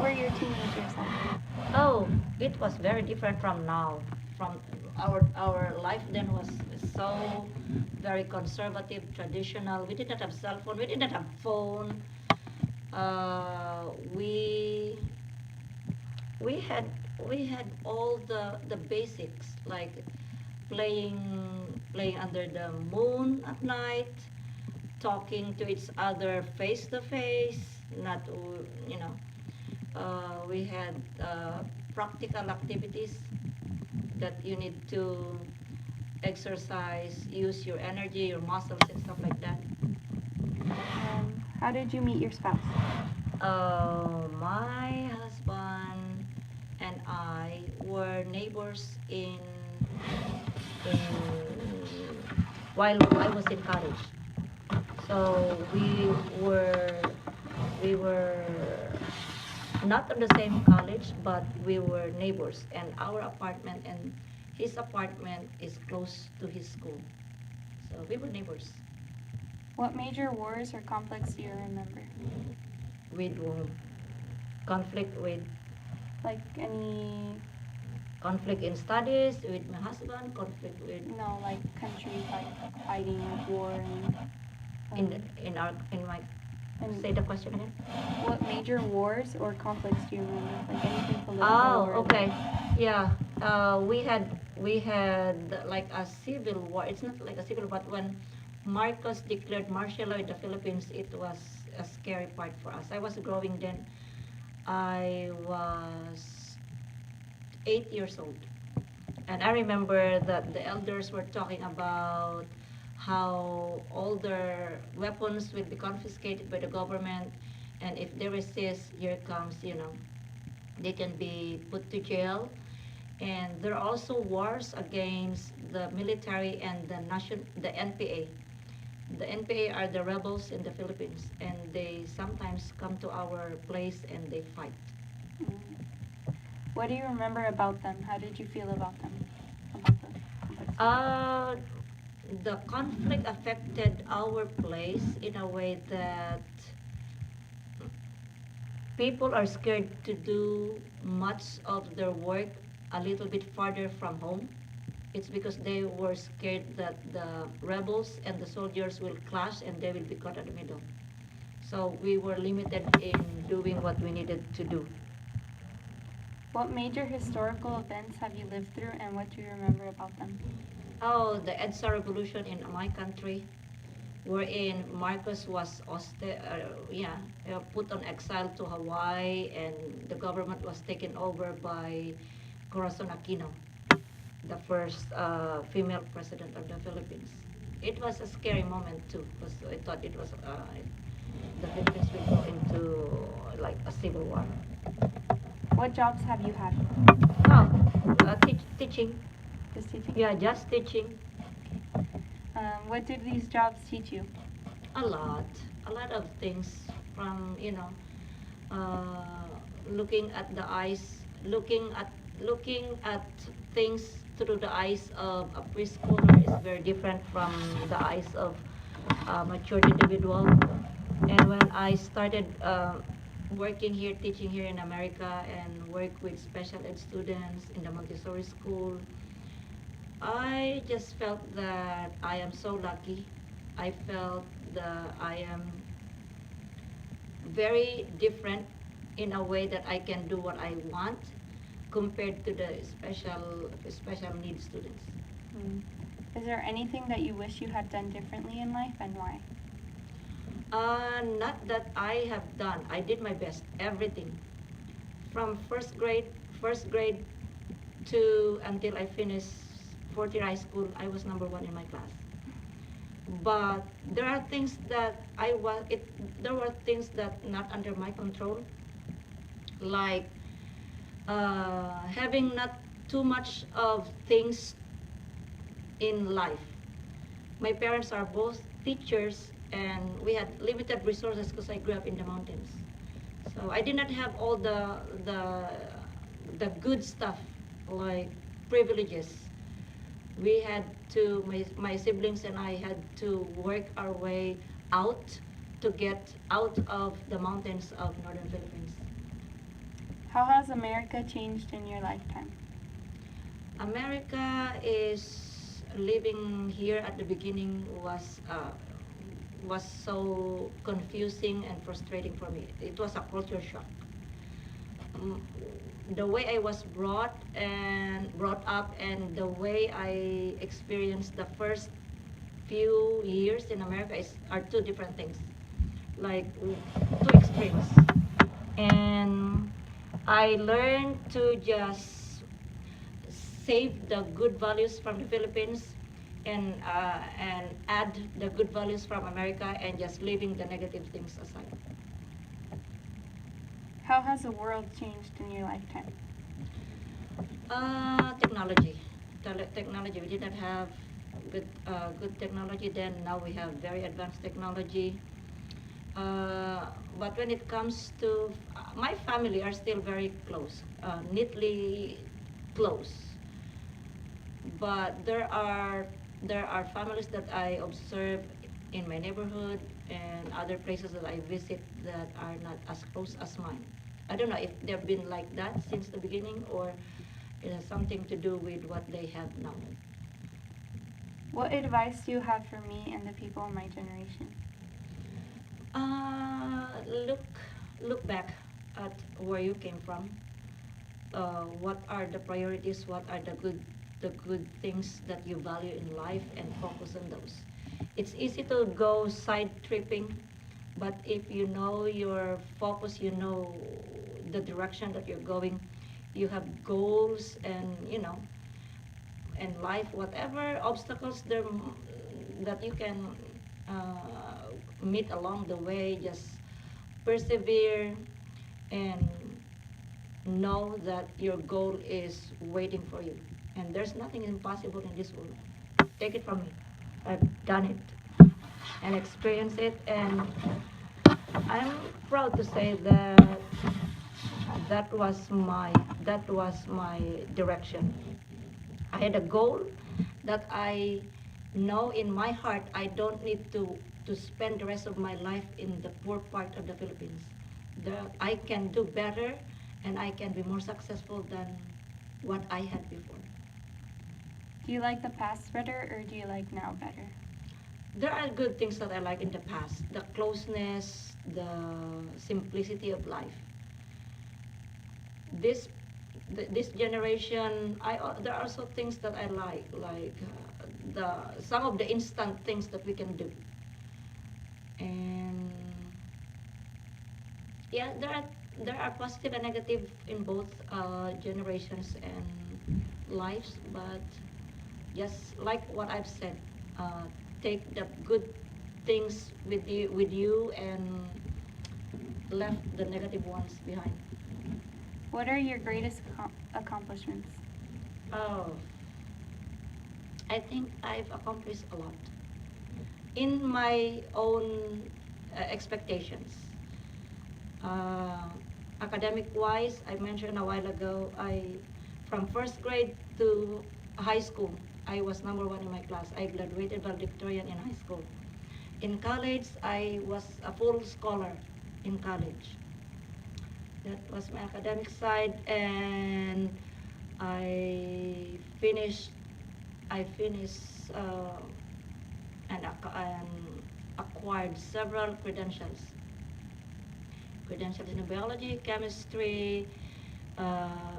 were your teenagers like? Oh, it was very different from now. From our life then was so very conservative, traditional. We did not have cell phone. We did not have phone. Uh, we we had we had all the basics like playing playing under the moon at night, talking to each other face to face, not you know. We had practical activities that you need to exercise, use your energy, your muscles, and stuff like that. How did you meet your spouse? My husband and I were neighbors in while I was in college. So we were not on the same college, but we were neighbors, and our apartment and his apartment is close to his school. So we were neighbors. What major wars or conflicts do you remember? With conflict with Like any, conflict in studies with my husband, conflict with like countries like fighting like war and. in my and say the question again. what major wars or conflicts do you remember? Like anything political Oh, or okay. Yeah. We had like a civil war. It's not like a civil war, but when Marcos declared martial law in the Philippines, it was a scary part for us. I was growing then. I was 8 years old. And I remember that the elders were talking about how all their weapons will be confiscated by the government, and if they resist, here comes, they can be put to jail. And there are also wars against the military and the NPA. The NPA are the rebels in the Philippines, and they sometimes come to our place and they fight. Mm. What do you remember about them? How did you feel about them? About the conflicts? The conflict affected our place in a way that people are scared to do much of their work a little bit farther from home. It's because they were scared that the rebels and the soldiers will clash and they will be caught in the middle. So we were limited in doing what we needed to do. What major historical events have you lived through and what do you remember about them? Oh, the EDSA revolution in my country, wherein Marcos was put on exile to Hawaii, and the government was taken over by Corazon Aquino, the first female president of the Philippines. It was a scary moment too, because I thought it was the Philippines will go into like a civil war. What jobs have you had? Oh, teaching. Just teaching? Yeah, just teaching. What did these jobs teach you? A lot of things from looking at the eyes, looking at things through the eyes of a preschooler is very different from the eyes of a matured individual. And when I started working here, teaching here in America, and work with special ed students in the Montessori school, I just felt that I am so lucky. I felt that I am very different in a way that I can do what I want compared to the special needs students. Mm. Is there anything that you wish you had done differently in life and why? Not that I have done. I did my best, everything. From first grade to until I finished fourth year high school, I was number one in my class. But there are things that there were things that not under my control, like having not too much of things in life. My parents are both teachers, and we had limited resources because I grew up in the mountains. So I did not have all the good stuff like privileges. We had to my siblings and I had to work our way out to get out of the mountains of northern Philippines. How has America changed in your lifetime? America is living here at the beginning was so confusing and frustrating for me. It was a culture shock. Um, the way I was brought up and the way I experienced the first few years in America are two different things, like two extremes. And I learned to just save the good values from the Philippines and add the good values from America and just leaving the negative things aside. How has the world changed in your lifetime? Technology. Technology. We didn't have good technology then. Now we have very advanced technology. But when it comes to my family are still very close, neatly close. But there are families that I observe in my neighborhood and other places that I visit that are not as close as mine. I don't know if they've been like that since the beginning or it has something to do with what they have now. What advice do you have for me and the people in my generation? Uh, look look back at where you came from. What are the priorities? What are the good things that you value in life, and focus on those. It's easy to go side tripping, but if you know your focus, you know the direction that you're going, you have goals, and and life, whatever obstacles that you can meet along the way, just persevere and know that your goal is waiting for you. And there's nothing impossible in this world. Take it from me. I've done it and experienced it, and I'm proud to say that that was my that was my direction. I had a goal that I know in my heart I don't need to spend the rest of my life in the poor part of the Philippines. I can do better and I can be more successful than what I had before. Do you like the past better or do you like now better? There are good things that I like in the past. The closeness, the simplicity of life. This this generation, there are also things that I like the some of the instant things that we can do. And yeah, there are positive and negative in both generations and lives, but just like what I've said, uh, take the good things with you and left the negative ones behind. What are your greatest accomplishments? Oh, I think I've accomplished a lot in my own expectations. Uh, Academic wise, I mentioned a while ago, from first grade to high school, I was number one in my class. I graduated valedictorian in high school. In college, I was a full scholar in college. That was my academic side, and I finished. I finished and acquired several credentials in biology, chemistry,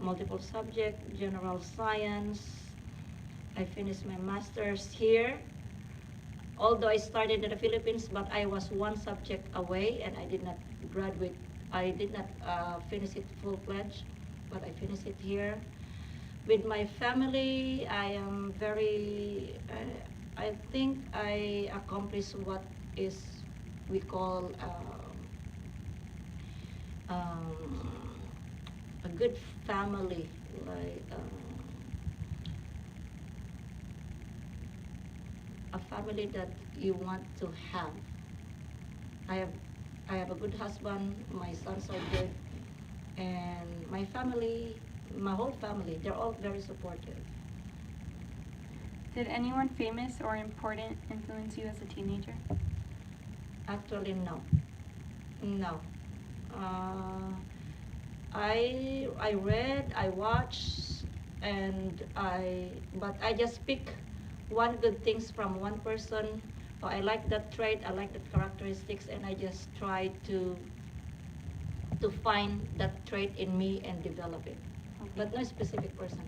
multiple subject, general science. I finished my master's here. Although I started in the Philippines, but I was one subject away and I did not graduate. I did not finish it full-fledged, but I finished it here. With my family, I am very, I think I accomplished what is we call um, a good family, like a family that you want to have. I have I have a good husband. My sons are good, and my whole family, they're all very supportive. Did anyone famous or important influence you as a teenager? Actually, no, no. Uh, I read, I watched, but I just pick one good things from one person. Oh, I like that trait, I like that characteristics, and I just try to find that trait in me and develop it. Okay. But no specific person.